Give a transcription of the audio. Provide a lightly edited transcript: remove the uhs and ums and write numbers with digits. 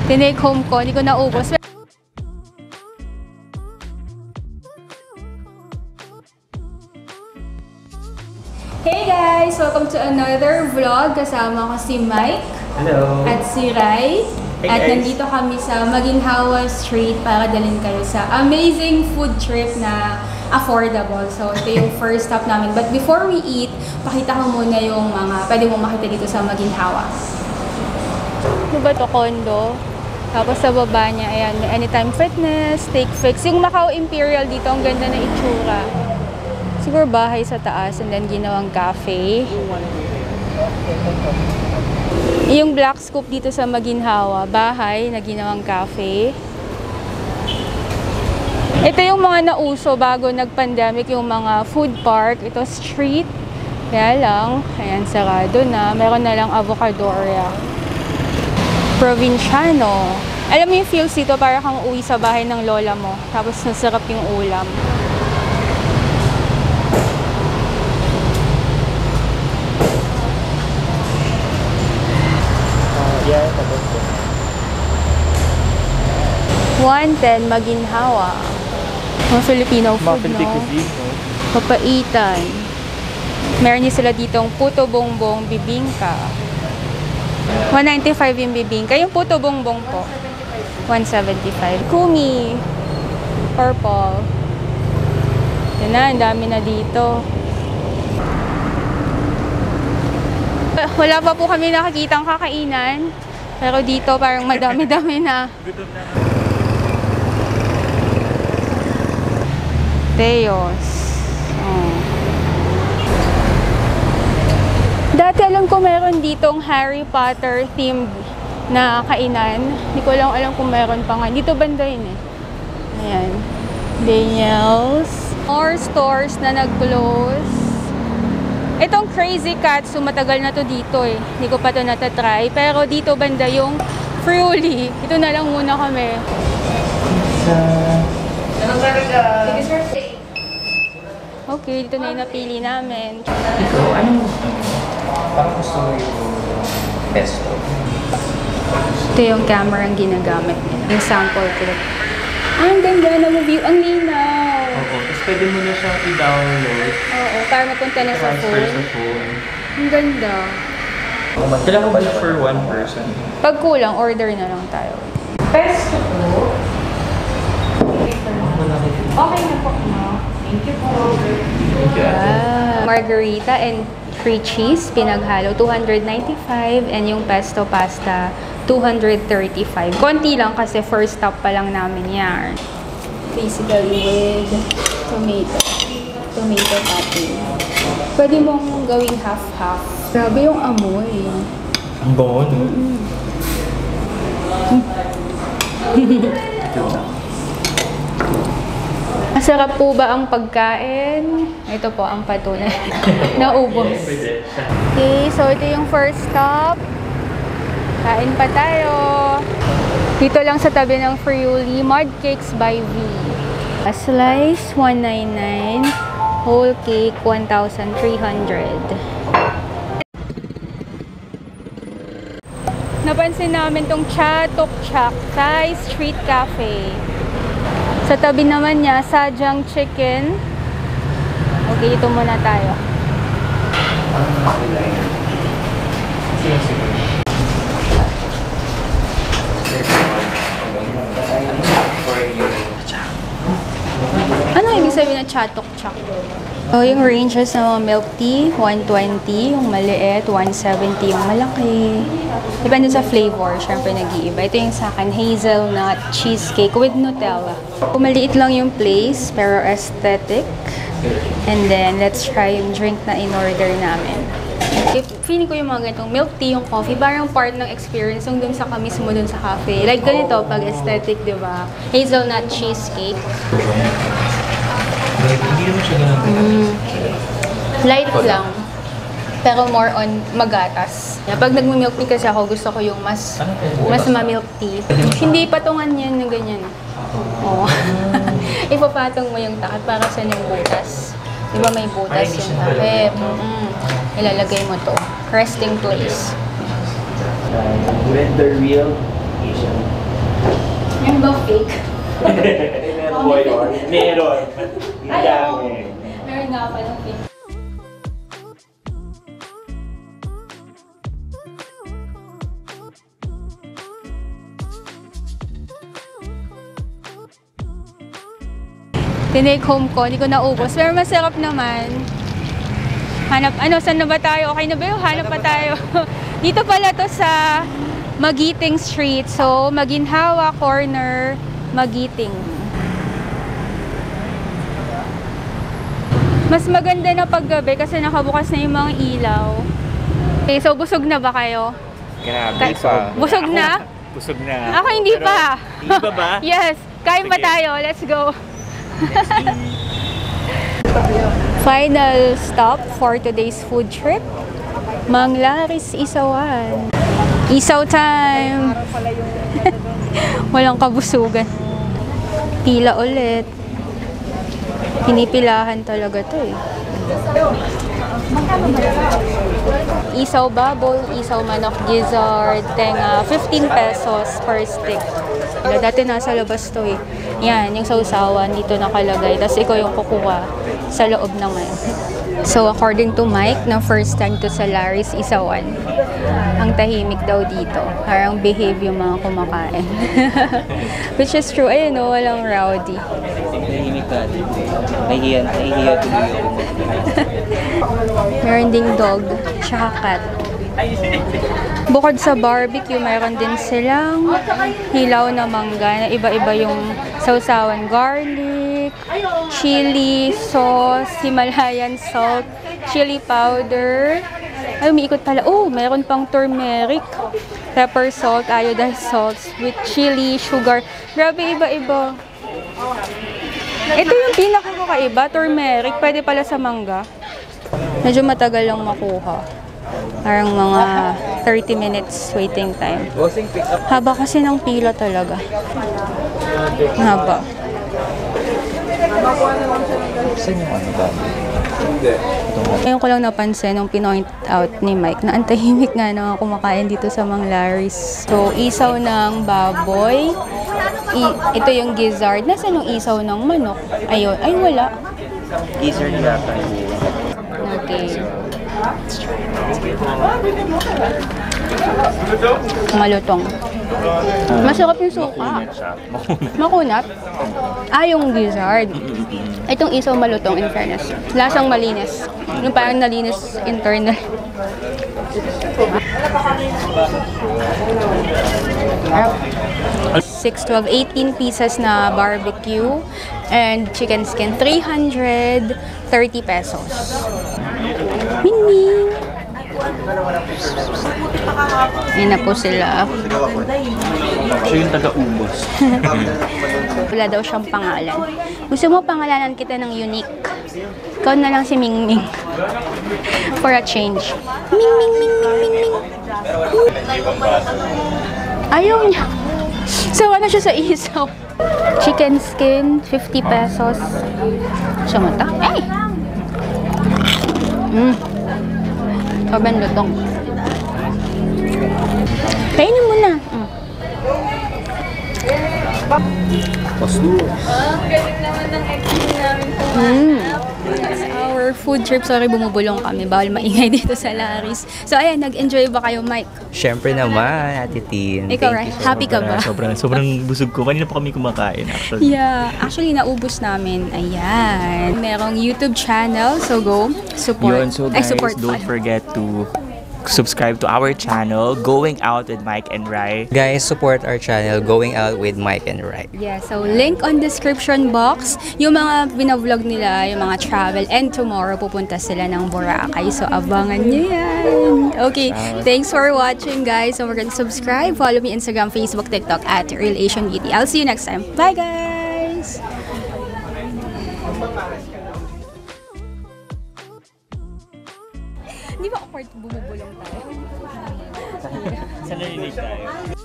tinake home ko, hindi ko naubos. Hey guys! Welcome to another vlog. Kasama ko si Mike. Hello! At si Rai. Hey at guys. Nandito kami sa Maginhawa Street para dalhin kayo sa amazing food trip na affordable. So, ito yung first stop namin. But before we eat, pakita ko muna yung mga pwede mong makita dito sa Maginhawa. Ano ba ito? Condo. Tapos sa baba niya, ayan, may Anytime Fitness, Take Fix. Yung Macau Imperial dito, ang ganda na itsura. Siguro bahay sa taas and then ginawang cafe. Yung Black Scoop dito sa Maginhawa, bahay na ginawang cafe. Ito yung mga nauso bago nag-pandemic, yung mga food park. Ito street. Kaya lang, ayan, sarado na. Meron na lang Avocadoria. Provinciano. Alam mo yung feels dito, para kang uwi sa bahay ng lola mo. Tapos nasarap yung ulam. Yeah, tapos po. 110 Maginhawa. Mga Filipino food, Filipino no? cuisine, no? Papaitan. Meron din sila ditong puto bongbong bibingka. 195 yung bibingka. Yung puto bongbong po, 175. Kumi. Purple. Yan na, ang dami na dito. Wala pa po kami nakakitang kakainan. Pero dito parang madami-dami na. Teos. Oh. Dati alam ko meron ditong Harry Potter themed na kainan. Hindi ko lang alam kung meron pa nga. Dito banda yun eh. Ayan. Daniels. More stores na nag-close. Itong Crazy Cats, matagal na to dito eh. Hindi ko pa to natatry. Pero dito banda yung Friuli. Ito na lang muna kami. Okay, dito na yung napili namin. Ikaw, anong parang gusto mo yung pesto? Ito yung camera ang ginagamit nila. Yung sample clip. Ang ganda na view. Ang linaw. Oo, tapos pwede mo na siyang i-download. Oo, para mapunta na sa Transfer sa phone. phone. Ang ganda. Kailangan ba for one person? Pag kulang, order na lang tayo. Pesto po. Okay na po. Thank you po. Margarita and free cheese, pinaghalo, 295. And yung pesto pasta, 235. Konti lang kasi first stop pa lang namin yan. Basically with tomato topping. Pwede mong gawing half-half. Grabe yung amoy. Ang bango, no? Masarap po ba ang pagkain? Ito po ang patunay. Naubos. Okay, so ito yung first stop. Kain pa tayo. Dito lang sa tabi ng Friuli, Mud Cakes by V. A slice, 199. Whole cake, 1,300. Napansin namin tong Cha Tok Chak Thai Street Cafe. Sa tabi naman niya, Sajang Chicken. Okay, ito muna tayo. Ano ibig sabihin ng Cha Tok Chak? So, yung ranges ng mga milk tea, 120. Yung maliit, 170. Yung malaki. Depende sa flavor. Siyempre, nag-iiba. Ito yung sa akin, hazelnut cheesecake with Nutella. Maliit lang yung place, pero aesthetic. And then, let's try yung drink na in-order namin. Feeling ko yung mga ganitong milk tea, yung coffee, parang part ng experience yung dun sa mismo dun sa cafe. Like ganito, pag aesthetic, di ba? Hazelnut cheesecake. Hindi naman siya ganun. Light lang. Pero more on magatas. Pag nag-milk tea kasi ako, gusto ko yung mas ma-milk tea. Hindi patungan yan ng ganyan. Oo. Ipapatong mo yung takip para sa yung butas. Di ba may butas yung takip? Ilalagay mo to. Resting place. With the real Asian Yung ba fake? Meron po yun. Meron. Madami. Meron nga pa ng fake. Tinake home ko, hindi ko naubos. Pero masarap naman. Hanap, saan na ba tayo? Okay na ba yun? Hanap pa tayo. Dito pala to sa Magiting Street. So, Maginhawa Corner, Magiting. Mas maganda na paggabi kasi nakabukas na yung mga ilaw. Okay, so busog na ba kayo? Grabe pa. Busog na? Busog na. Ako hindi Pero, pa. Hindi pa ba? Yes, kain pa Sige. tayo. Let's go. Final stop for today's food trip. Manglaris Isawan. Isaw time! Walang kabusugan. Pila ulit. Pinipilahan talaga to eh. Isaw baboy, isaw manok gizzard, tenga, 15 pesos per stick. Dati nasa labas to eh. Yan, yung sausawan dito nakalagay. Tapos ikaw yung kukuha sa loob naman. So according to Mike, na first time to sa Laris Isawan. Ang tahimik daw dito. Parang behave yung mga kumakain. Which is true. Ayun o, walang rowdy. Nahihimik ka dito. Nahihiya tuloy ako. Meron ding dog, tsaka cat. Bukod sa barbecue, mayroon din silang hilaw na mangga na iba-iba yung sausawan, garlic, chili, sauce, Himalayan salt, chili powder. Ay, umiikot pala. Oh, mayroon pang turmeric, pepper salt, iodized salts with chili, sugar. Grabe, iba-iba. Ito yung pinakakaiba, turmeric. Pwede pala sa mangga. Medyo matagal lang makuha. Parang mga 30 minutes waiting time. Haba kasi ng pila talaga. Haba. Saan yung ano ba? Ngayon ko lang napansin nung pinoint out ni Mike na ang tahimik nga na kumakain dito sa Manglaris. So, isaw ng baboy. Ito yung gizzard. Nasaan yung isaw ng manok? Ayun. Ay, wala. Gizzard yata. Okay. Malutong. Masarap yung suka. Makunat. Ah, yung gizzard. Itong isaw malutong, in fairness. Lasang malinis. Yung parang nalinis internal. $6, 12, 18 pieces na barbecue and chicken skin, 330 pesos. Ming! Yan na po sila. Siya yung taga-ubos. Wala daw siyang pangalan. Gusto mo pangalanan kita ng unique? Ikaw na lang si Ming Ming. For a change. Ming Ming Ming Ming Ming Ming. Ayaw niya. So, ano siya sa isaw? Chicken skin, 50 pesos. Siya mata. Ay! Sobrang lutong. Kainin mo na. That's our food trip. Sorry, bumubulong kami. Bawal maingay dito sa Laris. So, ayan, nag-enjoy ba kayo, Mike? Siyempre naman, Ate Tin. Ikaw, right? Happy ka ba? Sobrang busog ko. Kanina pa kami kumakain actually. Yeah. Actually, naubos namin. Ayan. Merong YouTube channel. So, go. Support. Yun, so guys, support don't pala. forget to subscribe to our channel, Going Out with Mike and Rai. Guys, support our channel, Going Out with Mike and Rai. Yeah, so link on description box. Yung mga binavlog nila, yung mga travel. And tomorrow, pupunta sila ng Boracay. So, abangan nyo yan. Okay, thanks for watching, guys. So, we're gonna subscribe. Follow me Instagram, Facebook, TikTok at Real Asian Beauty. I'll see you next time. Bye, guys! Di ba awkward bumubulong tayo? Saan narinig tayo?